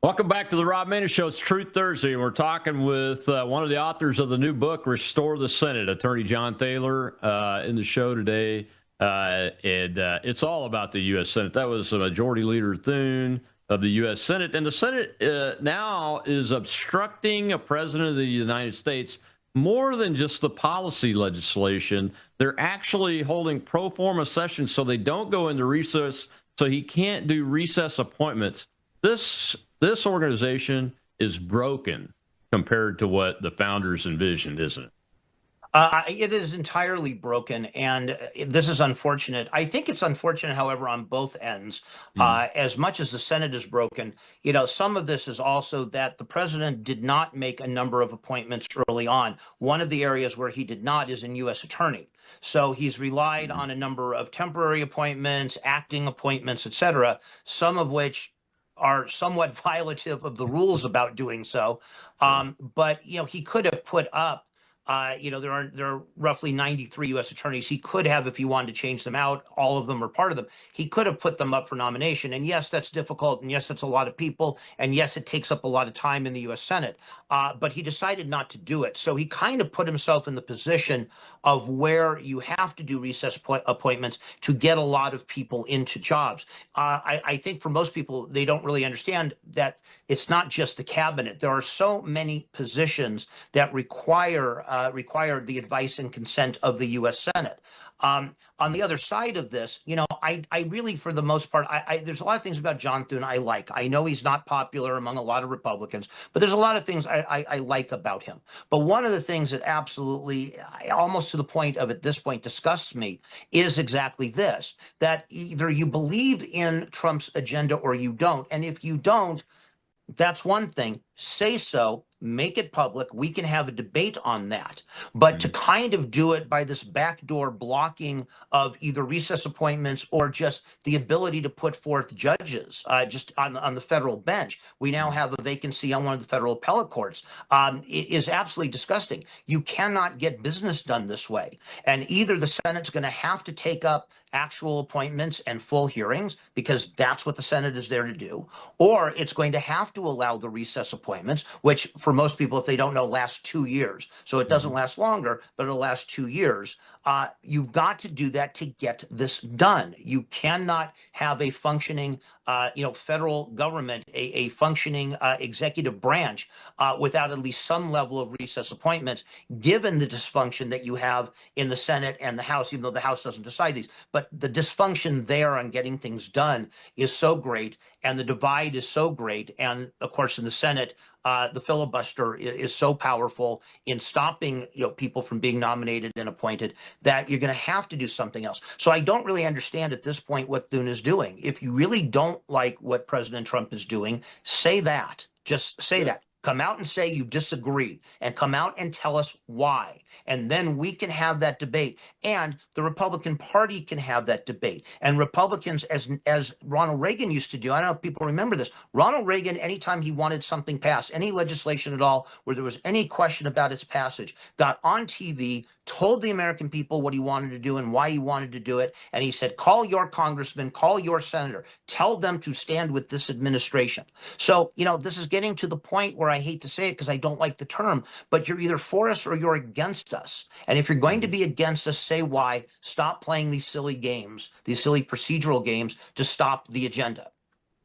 Welcome back to the Rob Maness Show. It's Truth Thursday, and we're talking with one of the authors of the new book, Restore the Senate, Attorney John Thaler, in the show today. And it's all about the U.S. Senate. That was Majority Leader Thune of the U.S. Senate. And the Senate now is obstructing a president of the United States more than just the policy legislation. They're actually holding pro forma sessions so they don't go into recess, so he can't do recess appointments. This organization is broken compared to what the founders envisioned, isn't it? It is entirely broken, and this is unfortunate. I think it's unfortunate, however, on both ends. As much as the Senate is broken, some of this is also that the president did not make a number of appointments early on. One of the areas where he did not is in U.S. attorney. So he's relied on a number of temporary appointments, acting appointments, et cetera, some of which are somewhat violative of the rules about doing so. But, he could have put up there are roughly 93 U.S. attorneys. He could have, if he wanted to change them out, all of them or part of them, he could have put them up for nomination. And yes, that's difficult. And yes, that's a lot of people. And yes, it takes up a lot of time in the U.S. Senate. But he decided not to do it. So he kind of put himself in the position of where you have to do recess appointments to get a lot of people into jobs. I think for most people, they don't really understand that it's not just the cabinet. There are so many positions that require the advice and consent of the U.S. Senate. On the other side of this, I really, for the most part, there's a lot of things about John Thune I like. I know he's not popular among a lot of Republicans, but there's a lot of things I like about him. But one of the things that absolutely, almost to the point of at this point, disgusts me is exactly this, that either you believe in Trump's agenda or you don't. And if you don't, that's one thing. Say so, make it public. We can have a debate on that. But to kind of do it by this backdoor blocking of either recess appointments or just the ability to put forth judges just on the federal bench. We now have a vacancy on one of the federal appellate courts. It is absolutely disgusting. You cannot get business done this way. And either the Senate's going to have to take up actual appointments and full hearings, because that's what the Senate is there to do, or it's going to have to allow the recess appointments, which for most people, if they don't know, last 2 years. So it doesn't last longer, but it'll last 2 years. You've got to do that to get this done. You cannot have a functioning, federal government, a functioning executive branch without at least some level of recess appointments, given the dysfunction that you have in the Senate and the House, even though the House doesn't decide these. But the dysfunction there on getting things done is so great, and the divide is so great. And of course, in the Senate, the filibuster is so powerful in stopping people from being nominated and appointed that you're going to have to do something else. So I don't really understand at this point what Thune is doing. If you really don't like what President Trump is doing, say that. Just say that. Come out and say you disagree, and come out and tell us why. And then we can have that debate, and the Republican Party can have that debate. And Republicans, as Ronald Reagan used to do, I don't know if people remember this, Ronald Reagan, anytime he wanted something passed, any legislation at all where there was any question about its passage, got on TV, told the American people what he wanted to do and why he wanted to do it. And he said, call your congressman, call your senator, tell them to stand with this administration. So, this is getting to the point where I hate to say it because I don't like the term, but you're either for us or you're against us. And if you're going to be against us, say why. Stop playing these silly games, these silly procedural games to stop the agenda.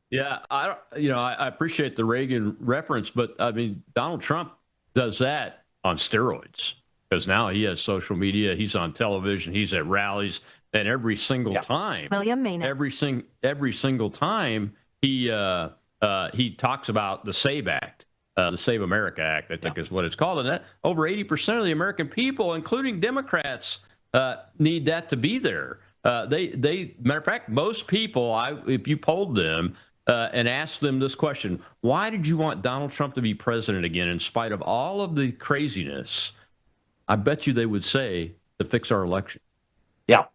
Yeah, I appreciate the Reagan reference, but I mean, Donald Trump does that on steroids. Because now he has social media, he's on television, he's at rallies, and every single time, every single time he talks about the SAVE Act, the Save America Act, I think is what it's called, and that over 80% of the American people, including Democrats, need that to be there. They matter of fact, most people, if you polled them and asked them this question, why did you want Donald Trump to be president again in spite of all of the craziness? I bet you they would say to fix our election. Yeah.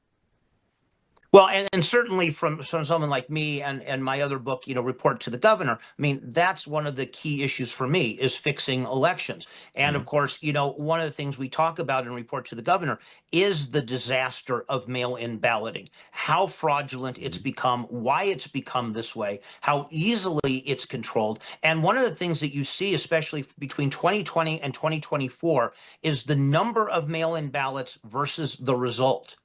Well, and certainly from someone like me and my other book, Report to the Governor, I mean, that's one of the key issues for me is fixing elections. And of course, one of the things we talk about in Report to the Governor is the disaster of mail-in balloting, how fraudulent it's become, why it's become this way, how easily it's controlled. And one of the things that you see, especially between 2020 and 2024, is the number of mail-in ballots versus the result.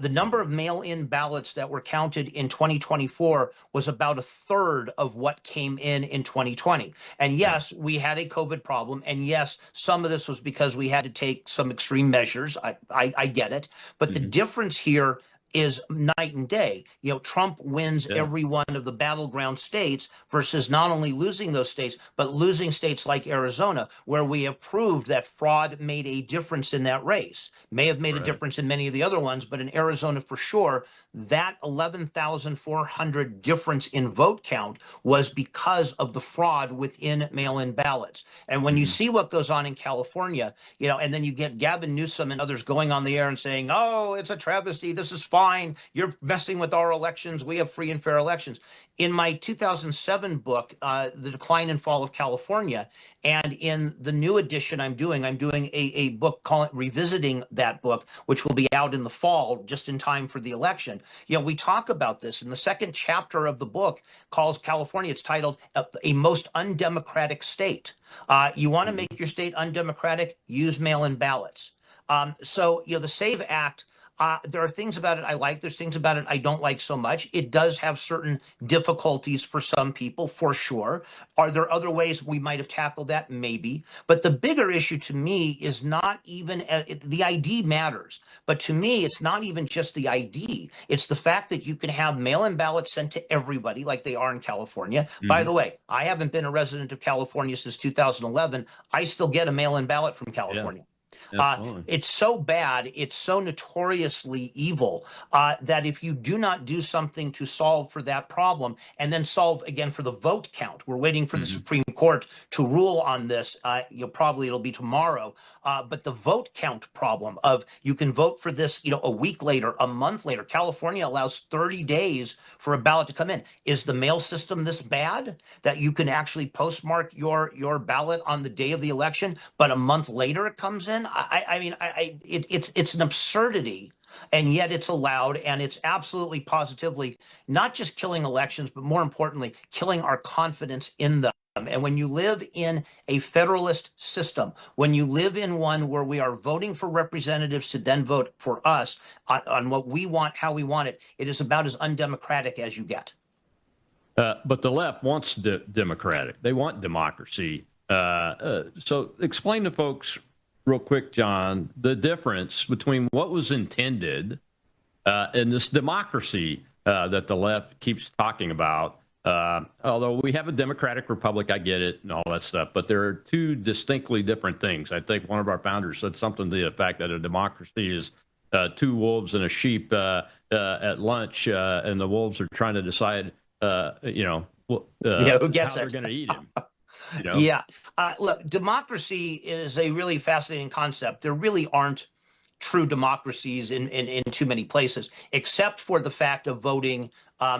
The number of mail-in ballots that were counted in 2024 was about a third of what came in 2020. And yes, we had a COVID problem. And yes, some of this was because we had to take some extreme measures. I get it. But the difference here is night and day. You know, Trump wins every one of the battleground states versus not only losing those states, but losing states like Arizona, where we have proved that fraud made a difference in that race. May have made a difference in many of the other ones, but in Arizona for sure, that 11,400 difference in vote count was because of the fraud within mail-in ballots. And when you see what goes on in California, you know, and then you get Gavin Newsom and others going on the air and saying, oh, it's a travesty, this is fine, you're messing with our elections, we have free and fair elections. In my 2007 book, The Decline and Fall of California, and in the new edition I'm doing a book called Revisiting that book, which will be out in the fall, just in time for the election. You know, we talk about this in the second chapter of the book calls California, it's titled A Most Undemocratic State. You want to make your state undemocratic, use mail-in ballots. So, you know, the SAVE Act, there are things about it I like. There's things about it I don't like so much. It does have certain difficulties for some people, for sure. Are there other ways we might have tackled that? Maybe. But the bigger issue to me is not even the ID matters. But to me, it's not even just the ID. It's the fact that you can have mail-in ballots sent to everybody like they are in California. By the way, I haven't been a resident of California since 2011. I still get a mail-in ballot from California. It's so bad, it's so notoriously evil that if you do not do something to solve for that problem and then solve again for the vote count, we're waiting for the Supreme Court to rule on this. It'll be tomorrow. But the vote count problem of you can vote for this, you know, a week later, a month later. California allows 30 days for a ballot to come in. Is the mail system this bad that you can actually postmark your ballot on the day of the election, but a month later it comes in? It's an absurdity, and yet it's allowed, and it's absolutely positively not just killing elections, but more importantly, killing our confidence in them. And when you live in a federalist system, when you live in one where we are voting for representatives to then vote for us on what we want, how we want it, it is about as undemocratic as you get. But the left wants democratic. They want democracy. So explain to folks real quick, John, the difference between what was intended in this democracy that the left keeps talking about. Although we have a democratic republic, I get it and all that stuff, but there are two distinctly different things. I think one of our founders said something to the effect that a democracy is two wolves and a sheep at lunch, and the wolves are trying to decide, who gets how they're going to eat him. You know? Yeah. Look, democracy is a really fascinating concept. There really aren't true democracies in too many places, except for the fact of voting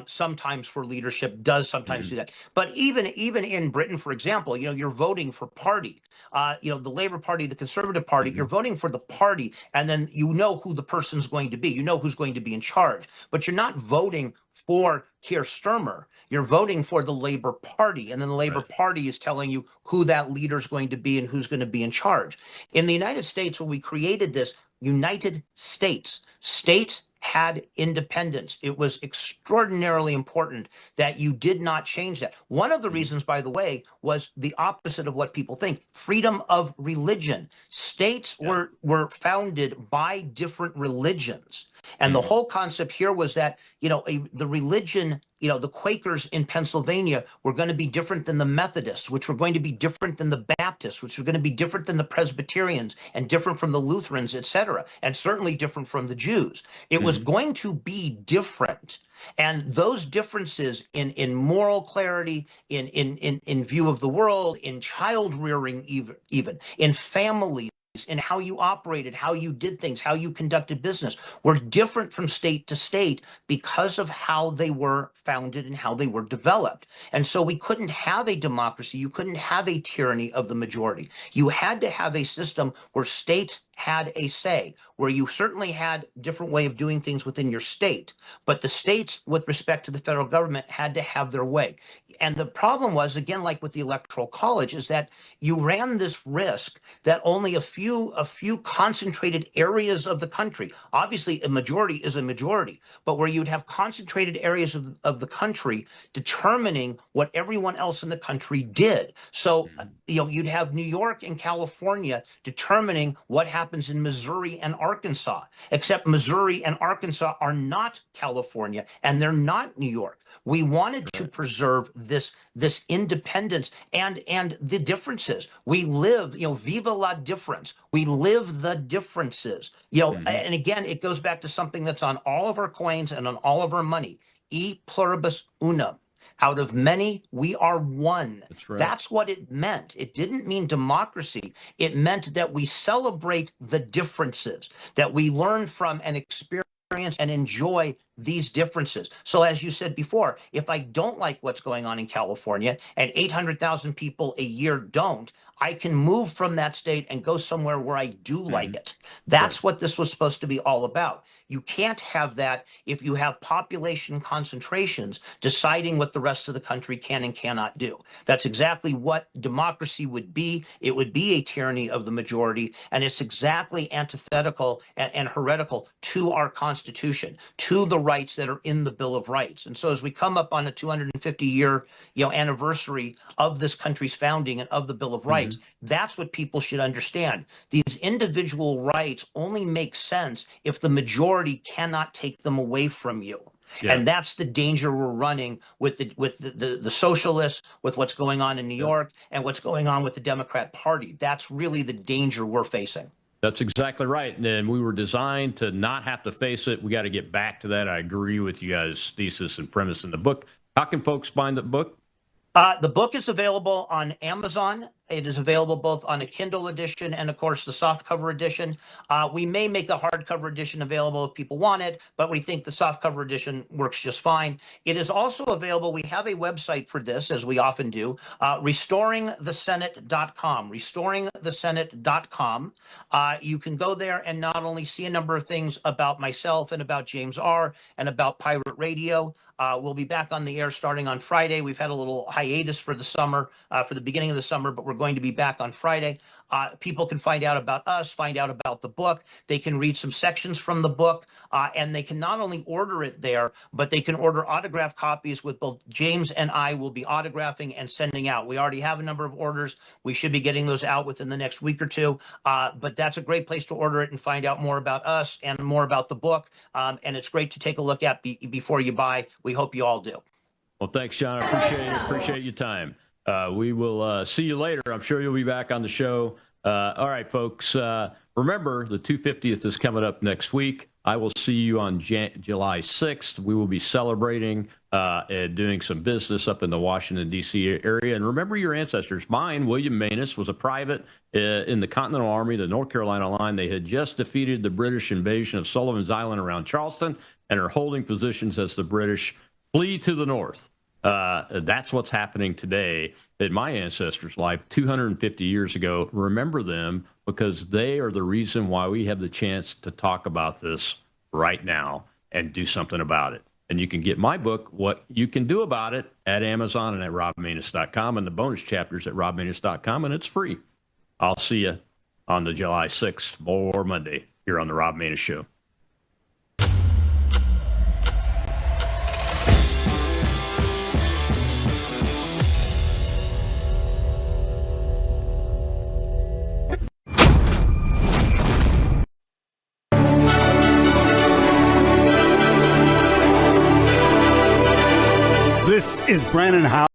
sometimes for leadership does sometimes do that. But even in Britain, for example, you know, you're voting for party, the Labour Party, the Conservative Party, you're voting for the party, and then you know who the person's going to be. You know who's going to be in charge, but you're not voting for Keir Starmer. You're voting for the Labour Party, and then the Labour Party is telling you who that leader is going to be and who's going to be in charge. In the United States, when we created this United States, states had independence. It was extraordinarily important that you did not change that. One of the reasons, by the way, was the opposite of what people think: freedom of religion. States were founded by different religions. And the whole concept here was that, the religion, the Quakers in Pennsylvania were going to be different than the Methodists, which were going to be different than the Baptists, which were going to be different than the Presbyterians, and different from the Lutherans, etc., and certainly different from the Jews. It was going to be different. And those differences in moral clarity, in view of the world, in child rearing, even in families, in how you operated, how you did things, how you conducted business, were different from state to state because of how they were founded and how they were developed. And so we couldn't have a democracy. You couldn't have a tyranny of the majority. You had to have a system where states had a say, where you certainly had a different way of doing things within your state, but the states, with respect to the federal government, had to have their way. And the problem was, again, like with the Electoral College, is that you ran this risk that only a few few concentrated areas of the country. Obviously, a majority is a majority, but where you'd have concentrated areas of the country determining what everyone else in the country did. So, you'd have New York and California determining what happens in Missouri and Arkansas, except Missouri and Arkansas are not California and they're not New York. We wanted to preserve this independence and the differences. We live, viva la difference. We live the differences. And again, it goes back to something that's on all of our coins and on all of our money. E pluribus unum. Out of many, we are one. That's right. That's what it meant. It didn't mean democracy. It meant that we celebrate the differences, that we learn from and experience and enjoy these differences. So as you said before, if I don't like what's going on in California and 800,000 people a year don't, I can move from that state and go somewhere where I do like it. That's what this was supposed to be all about. You can't have that if you have population concentrations deciding what the rest of the country can and cannot do. That's exactly what democracy would be. It would be a tyranny of the majority, and it's exactly antithetical and heretical to our Constitution, to the rights that are in the Bill of Rights. And so as we come up on a 250-year anniversary of this country's founding and of the Bill of Rights, that's what people should understand. These individual rights only make sense if the majority cannot take them away from you. Yeah. And that's the danger we're running with the socialists, with what's going on in New York and what's going on with the Democrat Party. That's really the danger we're facing. That's exactly right. And we were designed to not have to face it. We got to get back to that. I agree with you guys' thesis and premise in the book. How can folks find the book? The book is available on Amazon. It is available both on a Kindle edition and, of course, the softcover edition. We may make a hardcover edition available if people want it, but we think the softcover edition works just fine. It is also available. We have a website for this, as we often do, restoringthesenate.com, restoringthesenate.com. You can go there and not only see a number of things about myself and about James R. and about Pirate Radio. We'll be back on the air starting on Friday. We've had a little hiatus for the summer, for the beginning of the summer, but we're going to be back on Friday. People can find out about us, find out about the book. They can read some sections from the book, and they can not only order it there, but they can order autographed copies with both James and I will be autographing and sending out. We already have a number of orders. We should be getting those out within the next week or two, but that's a great place to order it and find out more about us and more about the book, and it's great to take a look at before you buy. We hope you all do. Well, thanks, Sean. I appreciate it. Appreciate your time. We will see you later. I'm sure you'll be back on the show. All right, folks. Remember, the 250th is coming up next week. I will see you on July 6th. We will be celebrating and doing some business up in the Washington, D.C. area. And remember your ancestors. Mine, William Manus, was a private in the Continental Army, the North Carolina line. They had just defeated the British invasion of Sullivan's Island around Charleston and are holding positions as the British flee to the north. That's what's happening today in my ancestors' life 250 years ago. Remember them because they are the reason why we have the chance to talk about this right now and do something about it. And you can get my book, What You Can Do About It, at Amazon and at robmanus.com, and the bonus chapters at robmanus.com, and it's free. I'll see you on the July 6th or Monday here on the Rob Manus Show. This is Brandon Howe.